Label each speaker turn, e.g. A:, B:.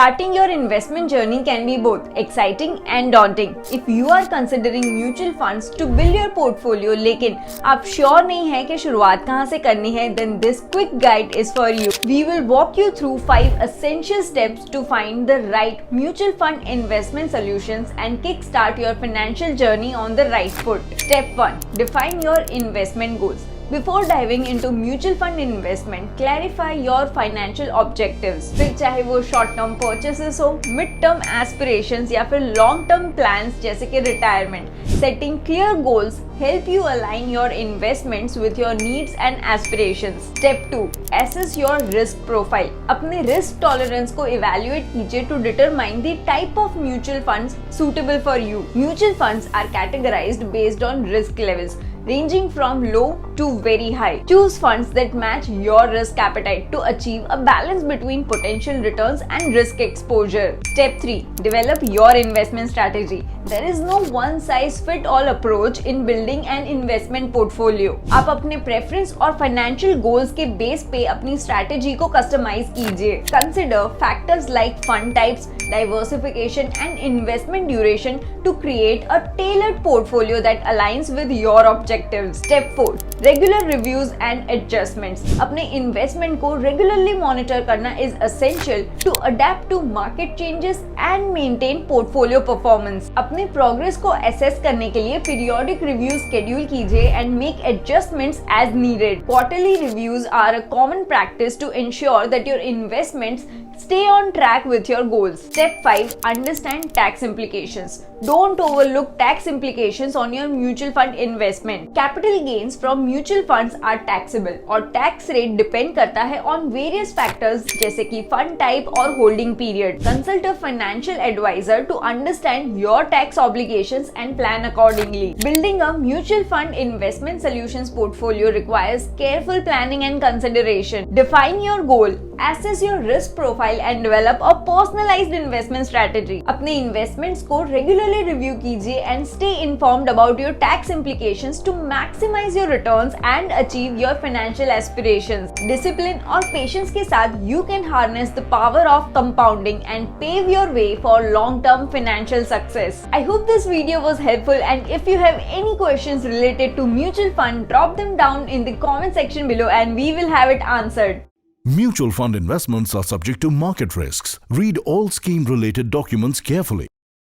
A: Starting your investment journey can be both exciting and daunting. If you are considering mutual funds to build your portfolio, लेकिन आप sure नहीं है कि शुरुआत कहाँ से करनी है, then this quick guide is for you. We will walk you through 5 essential steps to find the right mutual fund investment solutions and kickstart your financial journey on the right foot. Step 1. Define your investment goals. Before diving into mutual fund investment, clarify your financial objectives. फिर चाहे वो short term purchases हो, mid term aspirations या फिर long term plans जैसे कि retirement. Setting clear goals help you align your investments with your needs and aspirations. Step 2. Assess your risk profile. अपने risk tolerance को evaluate कीजिए to determine the type of mutual funds suitable for you. Mutual funds are categorized based on risk levels, ranging from low to very high. Choose funds that match your risk appetite to achieve a balance between potential returns and risk exposure. Step 3. Develop your investment strategy. There is no one size fit all approach in building an investment portfolio. आप अपने preference और financial goals के base पे अपनी strategy को customize कीजिए. Consider factors like fund types, diversification and investment duration to create a tailored portfolio that aligns with your objectives. Step 4. Regular reviews and adjustments. अपने investment को regularly monitor करना is essential to adapt to market changes and maintain portfolio performance. अपने progress को assess करने के लिए periodic reviews schedule कीजिए and make adjustments as needed. Quarterly reviews are a common practice to ensure that your investments stay on track with your goals. Step 5. Understand tax implications. Don't overlook tax implications on your mutual fund investment. Capital gains from mutual funds are taxable और tax rate depend करता है on various factors जैसे कि fund type और holding period. Consult a financial advisor to understand your tax obligations and plan accordingly. Building a mutual fund investment solutions portfolio requires careful planning and consideration. Define your goal, assess your risk profile and develop a personalized investment strategy. अपने investments को regularly review कीजिए and stay informed about your tax implications to maximize your returns and achieve your financial aspirations. Discipline और patience के साथ you can harness the power of compounding and pave your way for long-term financial success. I hope this video was helpful, and if you have any questions related to mutual fund, drop them down in the comment section below and we will have it answered.
B: Mutual fund investments are subject to market risks. Read all scheme-related documents carefully.